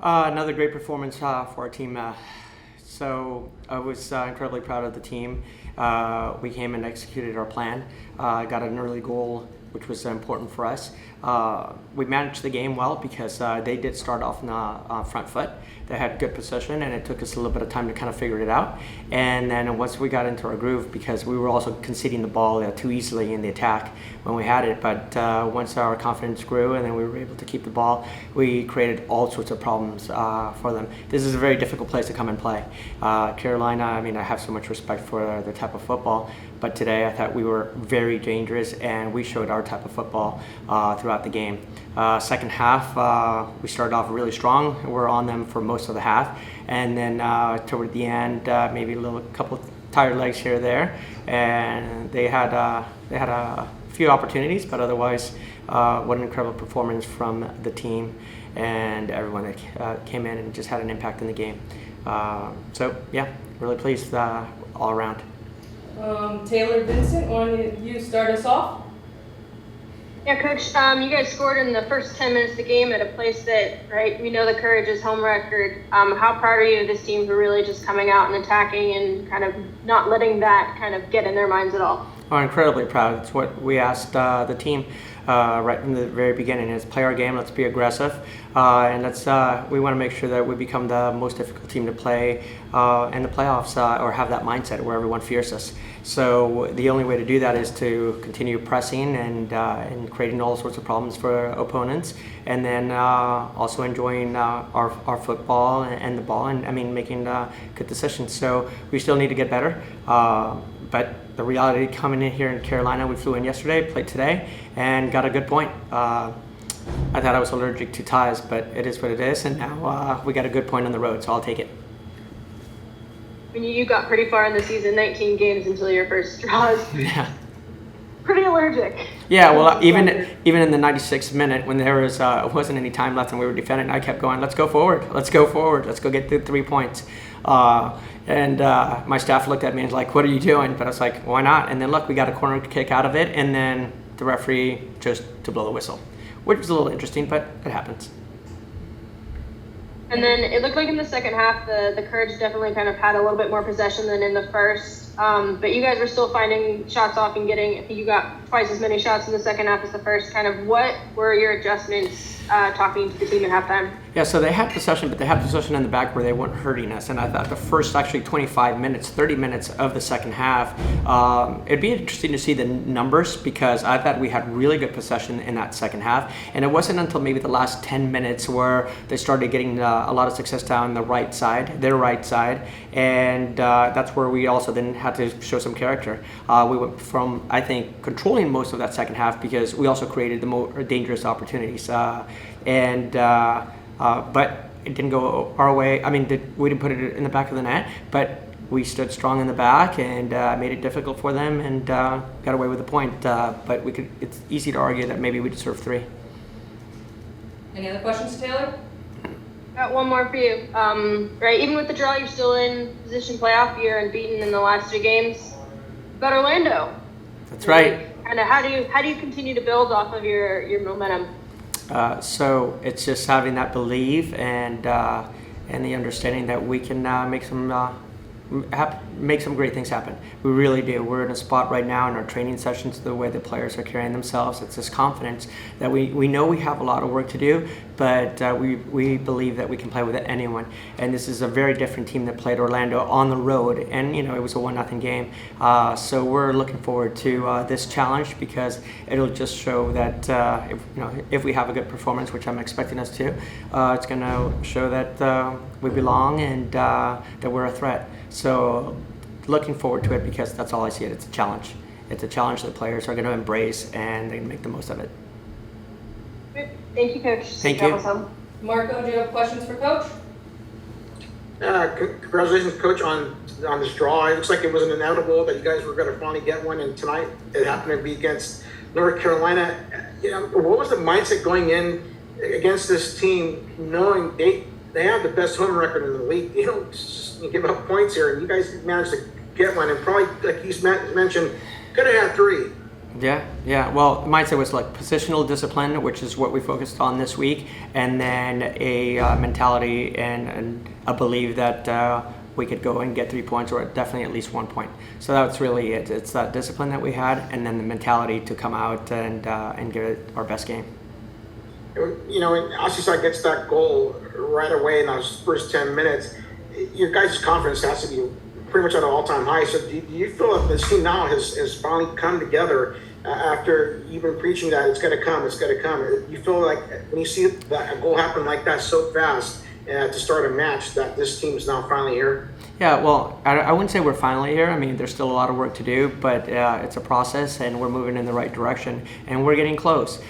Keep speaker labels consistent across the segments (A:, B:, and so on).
A: Another great performance for our team. So I was incredibly proud of the team. We came and executed our plan. Got an early goal, which was important for us. We managed the game well because they did start off on the front foot. They had good possession, and it took us a little bit of time to kind of figure it out. And then once we got into our groove, because we were also conceding the ball too easily in the attack when we had it, but once our confidence grew and then we were able to keep the ball, we created all sorts of problems for them. This is a very difficult place to come and play. Carolina, I mean, I have so much respect for their type of football, but today I thought we were very dangerous, and we showed our type of football throughout the game. Second half, we started off really strong. We're on them for most of the half, and then toward the end, maybe a couple tired legs here or there, and they had a few opportunities, but otherwise, what an incredible performance from the team and everyone that came in and just had an impact in the game. So yeah, really pleased all around.
B: Taylor Vincent, why don't you start us off?
C: Yeah, Coach, you guys scored in the first 10 minutes of the game at a place that, right, we know the Courage's home record. How proud are you of this team for really just coming out and attacking and kind of not letting that kind of get in their minds at all?
A: We're incredibly proud. It's what we asked the team right from the very beginning, is play our game, let's be aggressive, and we want to make sure that we become the most difficult team to play in the playoffs, or have that mindset where everyone fears us. So the only way to do that is to continue pressing and creating all sorts of problems for opponents, and then also enjoying our football and the ball, and I mean making good decisions. So we still need to get better, but the reality coming in here in Carolina, we flew in yesterday, played today, and got a good point. I thought I was allergic to ties, but it is what it is, and now we got a good point on the road, so I'll take it.
C: I mean, you got pretty far in the season, 19 games until your first draws.
A: Yeah.
C: Pretty allergic.
A: Yeah, well, even in the 96th minute, when there wasn't any time left and we were defending, I kept going, let's go forward, let's go get the 3 points. And my staff looked at me and was like, what are you doing? But I was like, why not? And then look, we got a corner kick out of it, and then the referee chose to blow the whistle, which was a little interesting, but it happens.
C: And then it looked like in the second half, the Courage definitely kind of had a little bit more possession than in the first. But you guys were still finding shots off and getting, I think you got twice as many shots in the second half as the first. Kind of what were your adjustments talking to the team at halftime?
A: Yeah, so they had possession, but they had possession in the back where they weren't hurting us. And I thought the first actually 25 minutes, 30 minutes of the second half, it'd be interesting to see the numbers, because I thought we had really good possession in that second half. And it wasn't until maybe the last 10 minutes where they started getting a lot of success down the right side, their right side. And that's where we also then had to show some character. We went from, I think, controlling most of that second half, because we also created the more dangerous opportunities. But it didn't go our way. I mean, we didn't put it in the back of the net, but we stood strong in the back and made it difficult for them, and got away with the point. But it's easy to argue that maybe we deserve 3.
B: Any other questions, Taylor?
C: Got one more for you. Right, even with the draw, you're still in position playoff. You're unbeaten in the last 2 games. Got Orlando.
A: That's right.
C: And how do you continue to build off of your momentum?
A: So it's just having that belief and the understanding that we can make some great things happen. We really do. We're in a spot right now in our training sessions, the way the players are carrying themselves. It's this confidence that we know we have a lot of work to do, but we believe that we can play with anyone. And this is a very different team that played Orlando on the road, and it was a 1-0 game. So we're looking forward to this challenge, because it'll just show that if we have a good performance, which I'm expecting us to, it's going to show that we belong and that we're a threat. So looking forward to it, because that's all I see it. It's a challenge. It's a challenge that players are going to embrace, and they're going to make the most of it.
C: Thank you, Coach.
A: Thank you.
B: Marco, do you have questions for Coach?
D: Congratulations, Coach, on this draw. It looks like it was an inevitable that you guys were going to finally get one, and tonight it happened to be against North Carolina. What was the mindset going in against this team, knowing they have the best home record in the league? You don't just give up points here, and you guys managed to get one, and probably, like you mentioned, could have had 3.
A: Yeah. Well, mindset was like positional discipline, which is what we focused on this week, and then a mentality and a belief that we could go and get 3 points or definitely at least 1 point. So that's really it. It's that discipline that we had, and then the mentality to come out and give it our best game.
D: You know, when Oceanside gets that goal right away in those first 10 minutes, your guys' confidence has to be pretty much at an all-time high. So do you feel that this team now has finally come together after you've been preaching that it's going to come? You feel like when you see that a goal happen like that so fast to start a match, that this team is now finally here?
A: Yeah, well, I wouldn't say we're finally here. I mean, there's still a lot of work to do, but it's a process, and we're moving in the right direction, and we're getting close.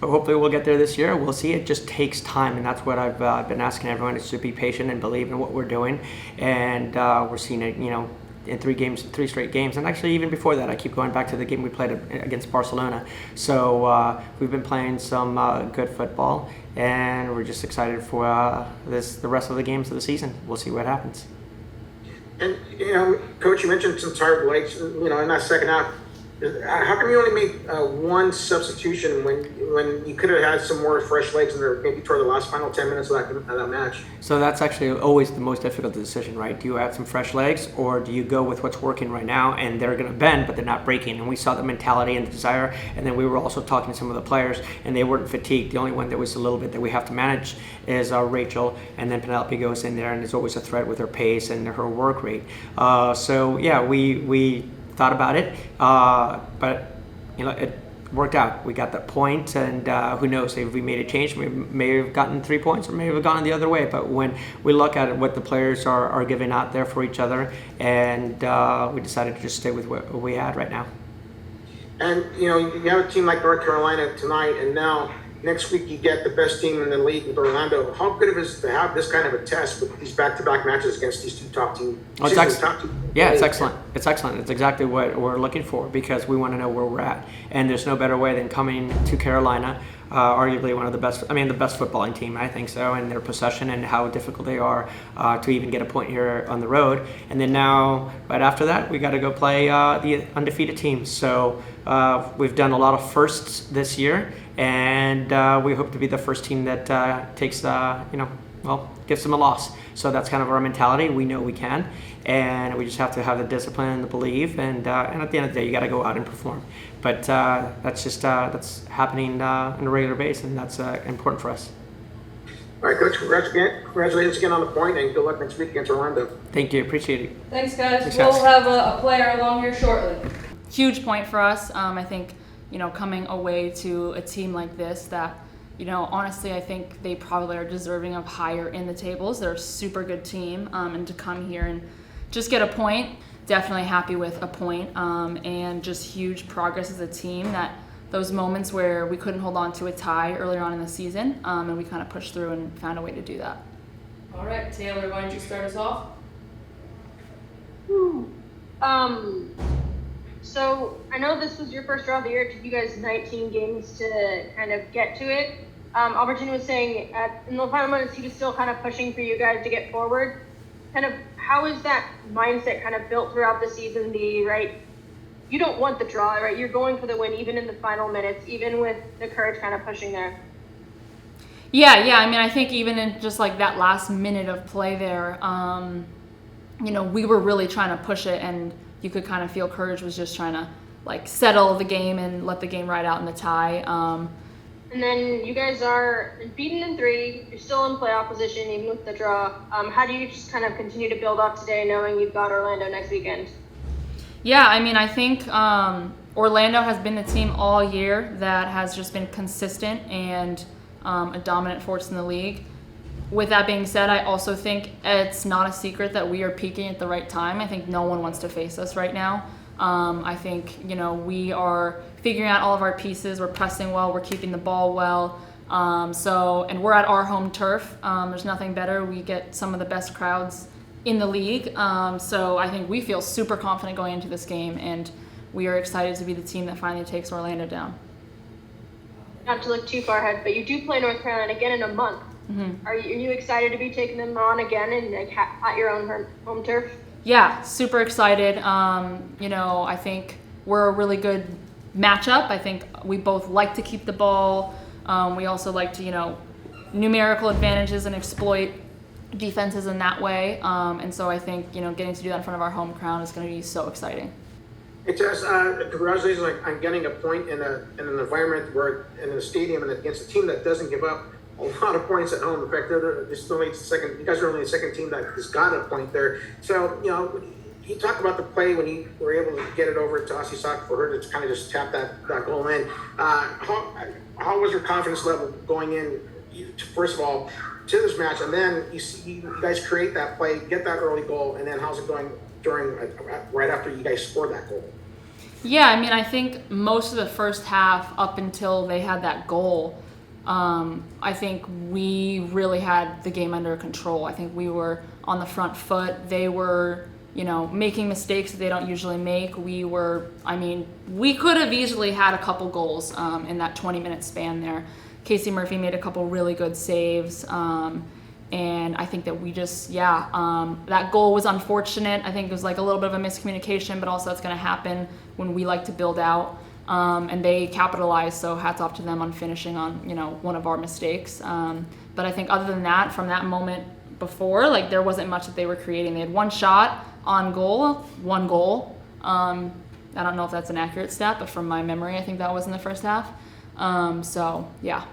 A: Hopefully we'll get there this year. We'll see. It just takes time, and that's what I've been asking everyone, is to be patient and believe in what we're doing. And we're seeing it, in 3 straight games. And actually, even before that, I keep going back to the game we played against Barcelona. So we've been playing some good football, and we're just excited for the rest of the games of the season. We'll see what happens.
D: And, Coach, you mentioned some tired legs, in that second half. How come you only made one substitution when you could have had some more fresh legs in there, maybe toward the last final 10 minutes of that match?
A: So that's actually always the most difficult decision, right? Do you add some fresh legs, or do you go with what's working right now, and they're going to bend, but they're not breaking? And we saw the mentality and the desire, and then we were also talking to some of the players, and they weren't fatigued. The only one that was a little bit that we have to manage is Rachel, and then Penelope goes in there, and there's always a threat with her pace and her work rate. So yeah, we thought about it, but it worked out. We got that point, and who knows, if we made a change, we may have gotten 3 points or may have gone the other way. But when we look at what the players are giving out there for each other, and we decided to just stay with what we had right now.
D: And you have a team like North Carolina tonight, and now next week you get the best team in the league with Orlando. How good of it is to have this kind of a test with these back-to-back matches against these two top teams?
A: It's excellent. Yeah, it's excellent. It's excellent. It's exactly what we're looking for, because we want to know where we're at. And there's no better way than coming to Carolina, arguably one of the best, the best footballing team, I think so, and their possession and how difficult they are to even get a point here on the road. And then now, right after that, we got to go play the undefeated teams. So we've done a lot of firsts this year, and we hope to be the first team that takes, gives them a loss. So that's kind of our mentality. We know we can, and we just have to have the discipline and the belief, and at the end of the day, you got to go out and perform. But that's happening on a regular basis, and that's important for us.
D: All right, Coach, congratulations again on the point, and good luck next week against Orlando.
A: Thank you. Appreciate it.
B: Thanks, guys.
A: Thanks,
B: We'll
A: guys.
B: have a player along here shortly.
E: Huge point for us. I think, coming away to a team like this that, honestly, I think they probably are deserving of higher in the tables. They're a super good team, and to come here and just get a point, definitely happy with a point, and just huge progress as a team. That those moments where we couldn't hold on to a tie earlier on in the season, and we kind of pushed through and found a way to do that.
B: All right, Taylor, why don't you start us off?
C: So I know this was your first draw of the year. It took you guys 19 games to kind of get to it. Albertin was saying in the final minutes he was still kind of pushing for you guys to get forward. Kind of how is that mindset kind of built throughout the season? You don't want the draw, right? You're going for the win even in the final minutes, even with the courage kind of pushing there.
E: Yeah. I think even in just like that last minute of play there, we were really trying to push it, and you could kind of feel courage was just trying to like settle the game and let the game ride out in the tie.
C: And then you guys are beaten in 3. You're still in playoff position even with the draw. How do you just kind of continue to build up today, knowing you've got Orlando next weekend?
E: Yeah, I think Orlando has been the team all year that has just been consistent and a dominant force in the league. With that being said, I also think it's not a secret that we are peaking at the right time. I think no one wants to face us right now. I think, we are figuring out all of our pieces. We're pressing well. We're keeping the ball well. And we're at our home turf. There's nothing better. We get some of the best crowds in the league. So I think we feel super confident going into this game, and we are excited to be the team that finally takes Orlando down.
C: Not to look too far ahead, but you do play North Carolina again in a month.
E: Mm-hmm.
C: Are you excited to be taking them on again and at your own home turf?
E: Yeah, super excited. I think we're a really good matchup. I think we both like to keep the ball. We also like to, numerical advantages and exploit defenses in that way. And so I think, getting to do that in front of our home crowd is going to be so exciting.
D: It just congratulations on getting a point in an environment where in a stadium and against a team that doesn't give up a lot of points at home. In fact, they're still only second. You guys are only the second team that has gotten a point there. So you talk about the play when you were able to get it over to Aussie Sock for her to kind of just tap that goal in. How was your confidence level going in? First of all, to this match, and then you guys create that play, get that early goal, and then how's it going right after you guys scored that goal?
E: Yeah, I mean, I think most of the first half up until they had that goal, I think we really had the game under control. I think we were on the front foot. They were, making mistakes that they don't usually make. We could have easily had a couple goals in that 20-minute span there. Casey Murphy made a couple really good saves. And I think that we just, that goal was unfortunate. I think it was like a little bit of a miscommunication, but also that's going to happen when we like to build out. And they capitalized, so hats off to them on finishing on, one of our mistakes. But I think other than that, from that moment before, there wasn't much that they were creating. They had one shot on goal, one goal. I don't know if that's an accurate stat, but from my memory, I think that was in the first half. So, yeah.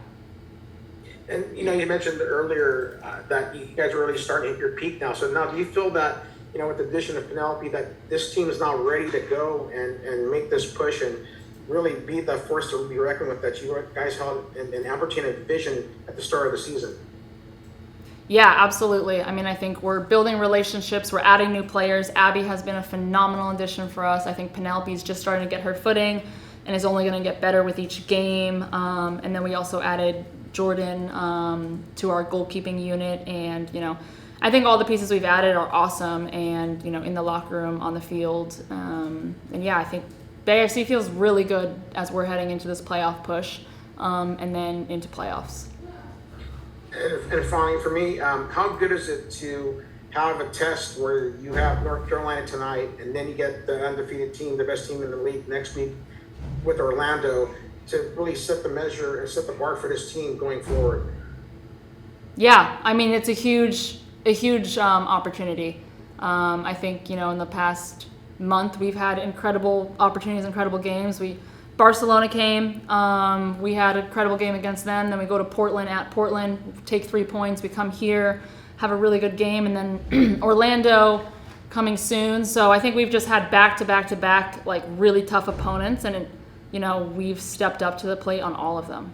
D: And you mentioned earlier that you guys are really starting to hit your peak now. So now, do you feel that with the addition of Penelope, that this team is now ready to go and make this push and really be the force to be reckoned with that you guys held in Albertin and Division at the start of the season?
E: Yeah, absolutely. I mean, I think we're building relationships. We're adding new players. Abby has been a phenomenal addition for us. I think Penelope's just starting to get her footing and is only going to get better with each game. And then we also added Jordan to our goalkeeping unit, and I think all the pieces we've added are awesome, and in the locker room, on the field, and I think the AFC feels really good as we're heading into this playoff push, and then into playoffs.
D: And finally, for me, how good is it to have a test where you have North Carolina tonight, and then you get the undefeated team, the best team in the league next week with Orlando, to really set the measure and set the bar for this team going forward? Yeah,
E: I mean, it's a huge opportunity. I think, in the past month, we've had incredible opportunities, incredible games. Barcelona came, we had a incredible game against them. Then we go to Portland, take 3 points. We come here, have a really good game, and then Orlando coming soon. So I think we've just had back-to-back really tough opponents, and we've stepped up to the plate on all of them.